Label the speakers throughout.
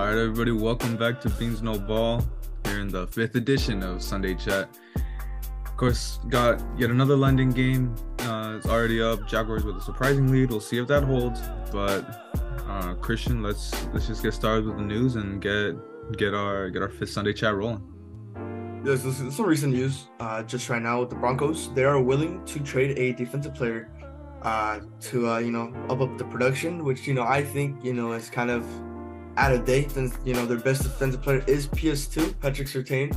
Speaker 1: All right, everybody, welcome back to Beans No Ball here in the fifth edition of Sunday Chat. Of course, got yet another London game. It's already up. Jaguars with a surprising lead. We'll see if that holds. But Christian, let's just get started with the news and get our fifth Sunday Chat rolling.
Speaker 2: There's some recent news just right now with the Broncos. They are willing to trade a defensive player to up the production, which I think is kind of out of date since their best defensive player is PS2, Patrick Surtain.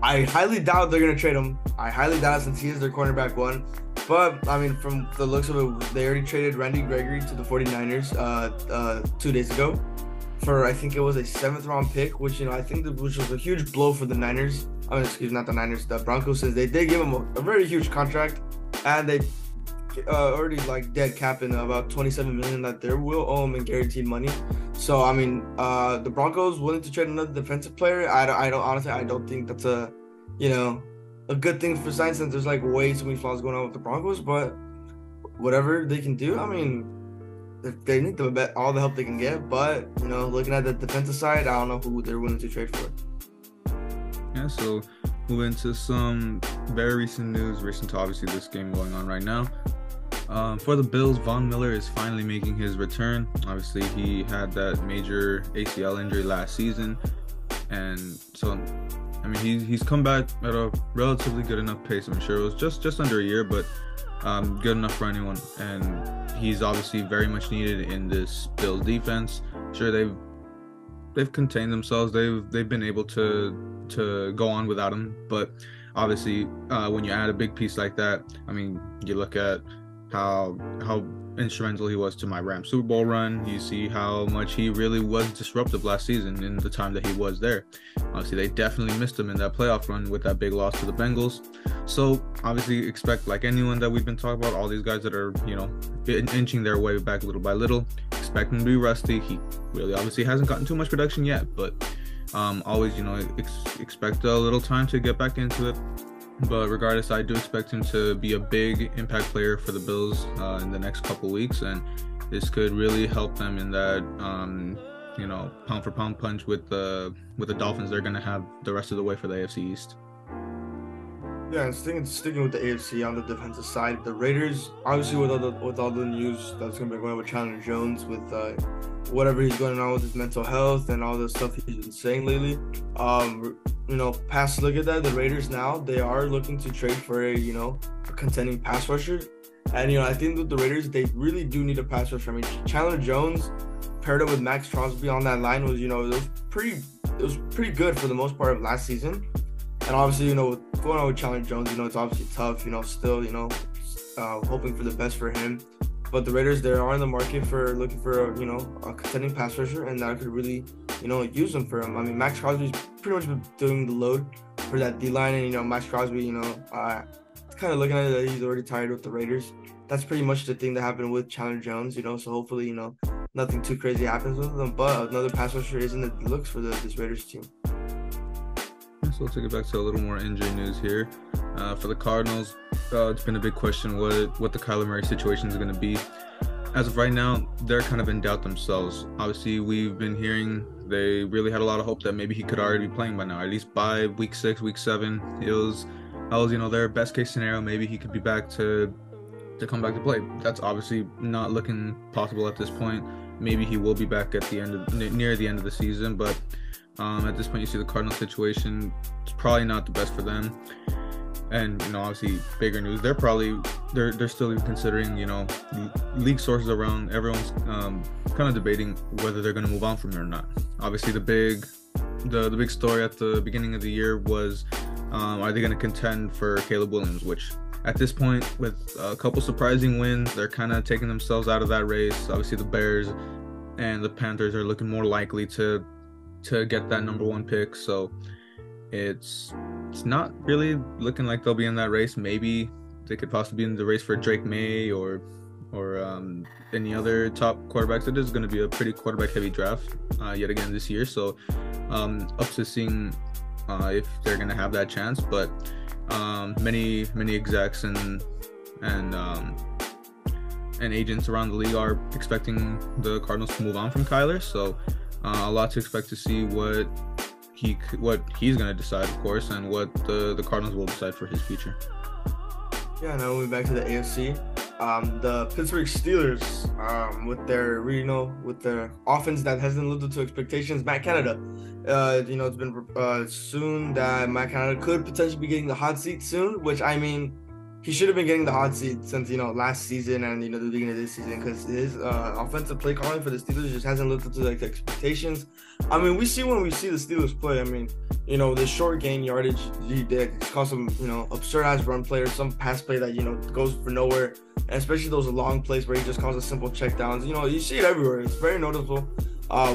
Speaker 2: I highly doubt they're gonna trade him. I highly doubt since he is their cornerback one. But I mean, from the looks of it, they already traded Randy Gregory to the 49ers 2 days ago for, I think it was a 7th round pick, which I think which was a huge blow for the Niners. I mean, excuse me, not the Niners, the Broncos, since they did give him a very huge contract, and they already dead cap in about $27 million that they will owe him in guaranteed money. So I mean, the Broncos willing to trade another defensive player. I don't think that's a good thing for Saints, since there's way too many flaws going on with the Broncos. But whatever they can do, I mean, they need to bet all the help they can get. But looking at the defensive side, I don't know who they're willing to trade for.
Speaker 1: Yeah, so moving to some very recent news, recent to obviously this game going on right now. For the Bills, Von Miller is finally making his return. Obviously, he had that major ACL injury last season, and so I mean he's come back at a relatively good enough pace. I'm sure it was just under a year, but good enough for anyone. And he's obviously very much needed in this Bills defense. Sure, they've contained themselves. They've been able to go on without him, but obviously when you add a big piece like that, I mean, you look at how instrumental he was to my Rams Super Bowl run. You see how much he really was disruptive last season in the time that he was there. Obviously, they definitely missed him in that playoff run with that big loss to the Bengals. So obviously expect, like anyone that we've been talking about, all these guys that are, inching their way back little by little, expect him to be rusty. He really obviously hasn't gotten too much production yet, but always, expect a little time to get back into it. But regardless, I do expect him to be a big impact player for the Bills in the next couple weeks, and this could really help them in that pound for pound punch with the Dolphins they're going to have the rest of the way for the AFC East.
Speaker 2: Yeah, and sticking with the AFC on the defensive side, the Raiders, obviously with all the news that's going to be going on with Chandler Jones, with whatever he's going on with his mental health and all the stuff he's been saying lately. Past look at that, the Raiders now, they are looking to trade for a contending pass rusher. And, I think that the Raiders, they really do need a pass rusher. I mean, Chandler Jones paired up with Max Crosby on that line was, it was pretty good for the most part of last season. And obviously, going on with Chandler Jones, it's obviously tough, still, hoping for the best for him. But the Raiders, they are in the market for looking for a contending pass rusher, and that could really, use them for him. I mean, Max Crosby's pretty much been doing the load for that D-line, and, Max Crosby, kind of looking at it that he's already tired with the Raiders. That's pretty much the thing that happened with Chandler Jones, so hopefully, nothing too crazy happens with them. But another pass rusher is in the looks for this Raiders team.
Speaker 1: So we'll take it back to a little more injury news here. For the Cardinals, it's been a big question what the Kyler Murray situation is going to be. As of right now, they're kind of in doubt themselves. Obviously, we've been hearing they really had a lot of hope that maybe he could already be playing by now, at least by week 6, week 7. That was their best case scenario. Maybe he could be back to come back to play. That's obviously not looking possible at this point. Maybe he will be back at near the end of the season, but at this point, you see the Cardinals situation, it's probably not the best for them. And, obviously, bigger news, they're still even considering, league sources around, everyone's kind of debating whether they're going to move on from him or not. Obviously, the big story at the beginning of the year was, are they going to contend for Caleb Williams, which at this point, with a couple surprising wins, they're kind of taking themselves out of that race. Obviously, the Bears and the Panthers are looking more likely to get that number 1 pick, so it's not really looking like they'll be in that race. Maybe they could possibly be in the race for Drake May or any other top quarterbacks. It is going to be a pretty quarterback heavy draft yet again this year, so up to seeing if they're going to have that chance. But many execs and agents around the league are expecting the Cardinals to move on from Kyler, so A lot to expect to see what he's going to decide, of course, and what the Cardinals will decide for his future.
Speaker 2: Yeah, now moving back to the AFC. The Pittsburgh Steelers, with their offense that hasn't lived up to expectations. Matt Canada, it's been soon that Matt Canada could potentially be getting the hot seat soon, which I mean, he should have been getting the hot seat since last season and the beginning of this season, because his offensive play calling for the Steelers just hasn't lived up to like the expectations. I mean, we see when we see the Steelers play. I mean, the short gain yardage he did, he caused some absurd ass run play or some pass play that goes for nowhere, and especially those long plays where he just calls a simple check downs. You see it everywhere. It's very noticeable.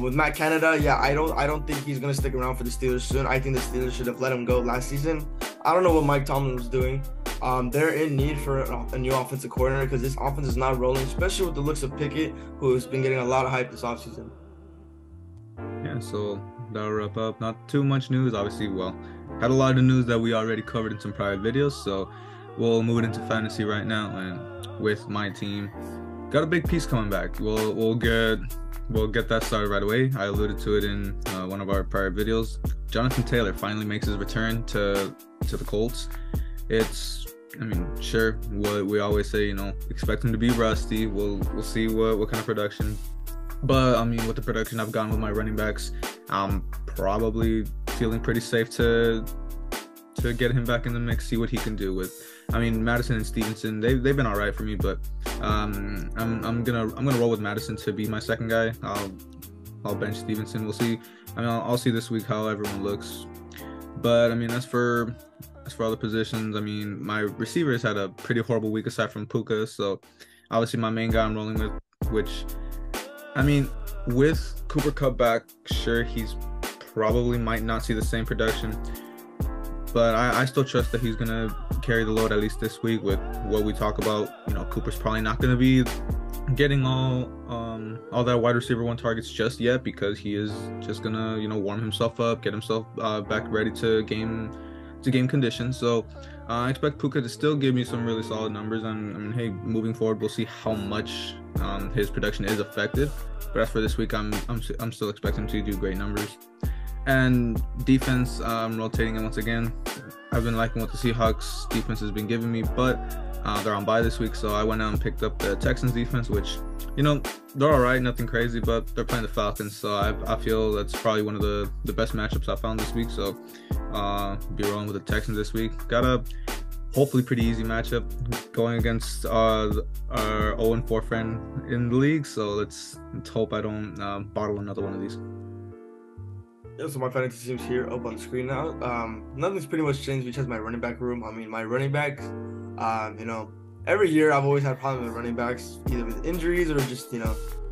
Speaker 2: With Matt Canada, yeah, I don't think he's gonna stick around for the Steelers soon. I think the Steelers should have let him go last season. I don't know what Mike Tomlin was doing. They're in need for a new offensive coordinator because this offense is not rolling, especially with the looks of Pickett, who's been getting a lot of hype this offseason.
Speaker 1: Yeah, so that'll wrap up. Not too much news, obviously. Well, had a lot of news that we already covered in some prior videos, so we'll move it into fantasy right now. And with my team, got a big piece coming back. We'll get that started right away. I alluded to it in one of our prior videos. Jonathan Taylor finally makes his return to the Colts. Sure, what we always say, expect him to be rusty. We'll see what kind of production. But with the production I've gotten with my running backs, I'm probably feeling pretty safe to get him back in the mix, see what he can do with. Madison and Stevenson, they've been all right for me, but I'm gonna roll with Madison to be my second guy. I'll bench Stevenson. We'll see. I'll see this week how everyone looks. But as for other positions, my receivers had a pretty horrible week aside from Puka. So obviously my main guy I'm rolling with, which with Cooper Kupp back, sure, he's probably might not see the same production, but I still trust that he's gonna carry the load at least this week with what we talk about. Cooper's probably not gonna be getting all that wide receiver one targets just yet, because he is just gonna warm himself up, get himself back ready to game conditions. So I expect Puka to still give me some really solid numbers, and hey, moving forward we'll see how much his production is affected. But as for this week, I'm still expecting him to do great numbers. And defense, I'm rotating it once again. I've been liking what the Seahawks defense has been giving me, but they're on bye this week, so I went out and picked up the Texans defense, which they're all right, nothing crazy, but they're playing the Falcons, so I feel that's probably one of the best matchups I found this week. So be rolling with the Texans this week. Got a hopefully pretty easy matchup going against our 0-4 friend in the league, so let's hope I don't bottle another one of these.
Speaker 2: Yeah, so my fantasy team's here up on the screen now. Nothing's pretty much changed besides my running back room. My running backs, every year I've always had problems with running backs, either with injuries or just,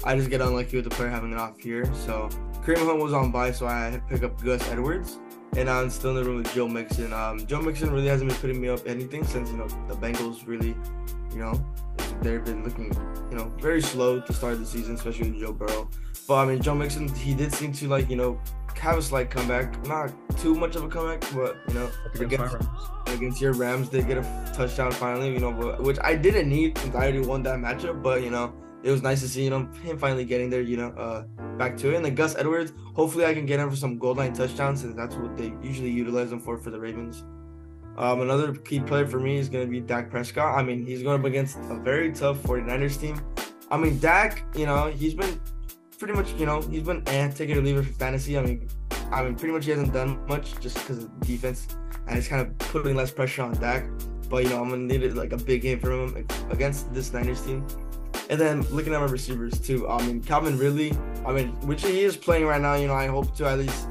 Speaker 2: I just get unlucky with the player having an off year. So Kareem Hunt was on bye, so I had to pick up Gus Edwards. And I'm still in the room with Joe Mixon. Joe Mixon really hasn't been putting me up anything since, the Bengals really, they've been looking, very slow to start the season, especially with Joe Burrow. But, Joe Mixon, he did seem to, have a slight comeback. Not too much of a comeback, but, against your Rams, they get a touchdown finally, which I didn't need since I already won that matchup. But, it was nice to see, him finally getting there, back to it. And then Gus Edwards, hopefully I can get him for some goal line touchdowns, since that's what they usually utilize him for the Ravens. Another key player for me is going to be Dak Prescott. He's going up against a very tough 49ers team. Dak, he's been pretty much, he's been take it or leave it for fantasy. Pretty much he hasn't done much just because of the defense, and it's kind of putting less pressure on Dak. But, I'm going to need it like a big game from him against this Niners team. And then looking at my receivers too, Calvin Ridley, which he is playing right now, I hope to at least,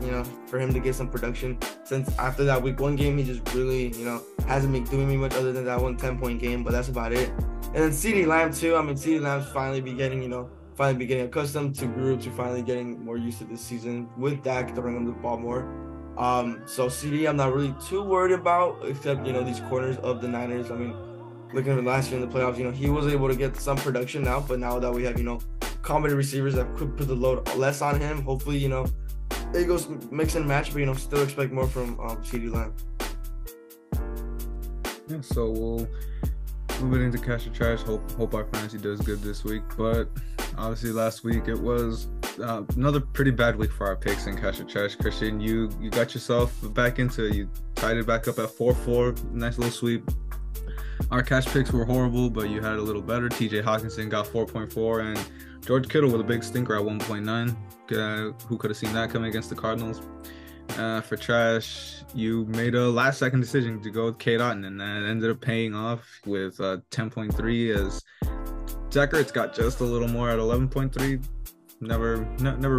Speaker 2: for him to get some production, since after that week 1 game, he just really, hasn't been doing me much other than that one 10-point game, but that's about it. And then CeeDee Lamb too, CeeDee Lamb's finally be getting accustomed to groups, finally getting more used to this season with Dak throwing him the ball more. So CeeDee, I'm not really too worried about, except, these corners of the Niners. Looking at last year in the playoffs, he was able to get some production now, but now that we have, competent receivers that could put the load less on him, hopefully, it goes mix and match, but, still expect more from CeeDee Lamb.
Speaker 1: Yeah, so we'll move it into cash or trash. Hope our fantasy does good this week, but obviously last week it was Another pretty bad week for our picks in Cash or Trash. Christian, you got yourself back into it. You tied it back up at 4-4. Nice little sweep. Our cash picks were horrible, but you had a little better. TJ Hawkinson got 4.4, and George Kittle with a big stinker at 1.9. Who could have seen that coming against the Cardinals? For Trash, you made a last-second decision to go with Kate Otten, and that ended up paying off with 10.3, as Zach Ertz got just a little more at 11.3. Never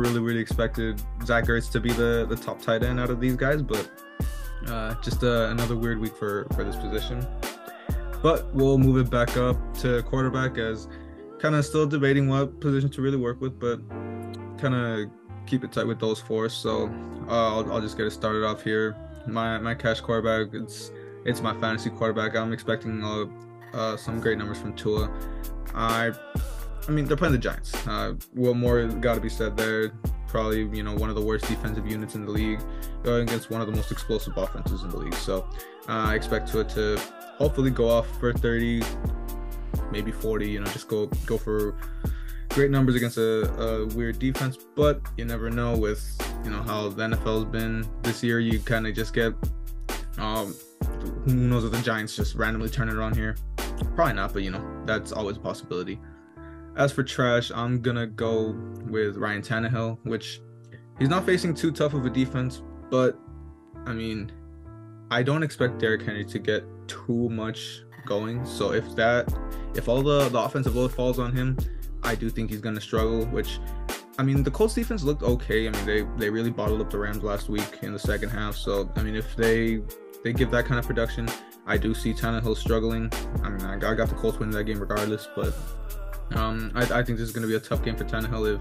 Speaker 1: really expected Zach Ertz to be the top tight end out of these guys, but just another weird week for this position. But we'll move it back up to quarterback, as kind of still debating what position to really work with, but kind of keep it tight with those four. So I'll just get it started off here. My cash quarterback, it's my fantasy quarterback. I'm expecting some great numbers from Tua. I mean, they're playing the Giants. What more got to be said there? Probably, one of the worst defensive units in the league, going against one of the most explosive offenses in the league. So I expect Tua to hopefully go off for 30, maybe 40. Just go for great numbers against a weird defense. But you never know with how the NFL's been this year. You kind of just get who knows if the Giants just randomly turn it around here. Probably not, but that's always a possibility. As for Trash, I'm gonna go with Ryan Tannehill, which he's not facing too tough of a defense, but I mean, I don't expect Derrick Henry to get too much going. So if all the offensive load falls on him, I do think he's gonna struggle. Which, I mean, the Colts defense looked okay. I mean, they really bottled up the Rams last week in the second half. So I mean, if they give that kind of production, I do see Tannehill struggling. I mean, I got the Colts winning that game regardless, but I think this is going to be a tough game for Tannehill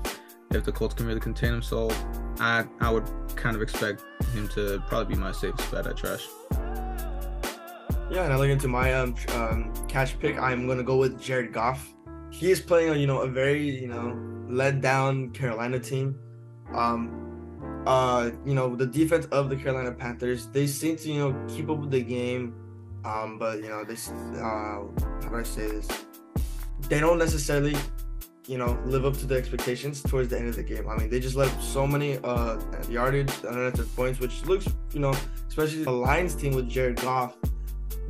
Speaker 1: if the Colts can really contain him. So I would kind of expect him to probably be my safest bet at Trash.
Speaker 2: Yeah, and I look into my cash pick. I'm going to go with Jared Goff. He is playing a very let down Carolina team. The defense of the Carolina Panthers, they seem to keep up with the game, but this how do I say this? They don't necessarily, live up to the expectations towards the end of the game. I mean, they just let up so many yardage, unanswered points, which looks, especially the Lions team with Jared Goff,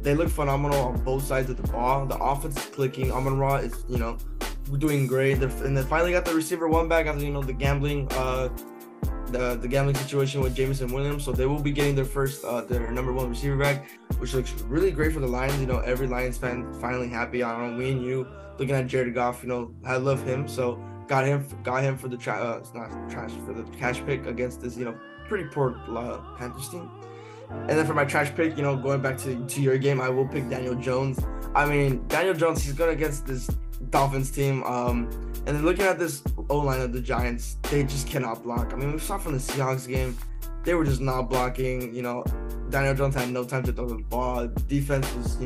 Speaker 2: they look phenomenal on both sides of the ball. The offense is clicking. Amon-Ra is, doing great. And they finally got the receiver one back after, the gambling, the gambling situation with Jameson Williams. So they will be getting their first, their number one receiver back, which looks really great for the Lions. Every Lions fan finally happy. I don't know, me and you looking at Jared Goff, I love him. So got him for the for the cash pick against this, pretty poor Panthers team. And then for my trash pick, going back to your game, I will pick Daniel Jones. I mean, Daniel Jones, he's going against this Dolphins team. And then looking at this O-line of the Giants, they just cannot block. I mean, we saw from the Seahawks game, they were just not blocking. Daniel Jones had no time to throw the ball. Defense was,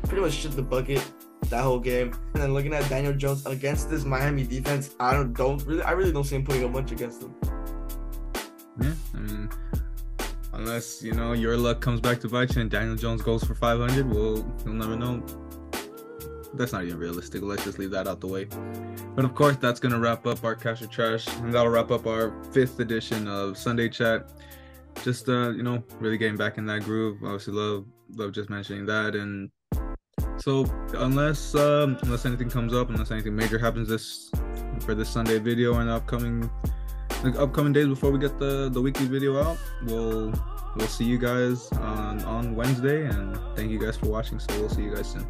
Speaker 2: pretty much shit the bucket that whole game. And then looking at Daniel Jones against this Miami defense, I really don't see him putting up much against them.
Speaker 1: Yeah, I mean, unless your luck comes back to bite you and Daniel Jones goes for 500, we'll never know. That's not even realistic. Let's just leave that out the way. But of course, that's gonna wrap up our Cash or Trash, and that'll wrap up our 5th edition of Sunday Chat. Just really getting back in that groove. Obviously, love just mentioning that. And so unless anything comes up, unless anything major happens for this Sunday video and the upcoming days before we get the weekly video out, we'll see you guys on Wednesday, and thank you guys for watching. So we'll see you guys soon.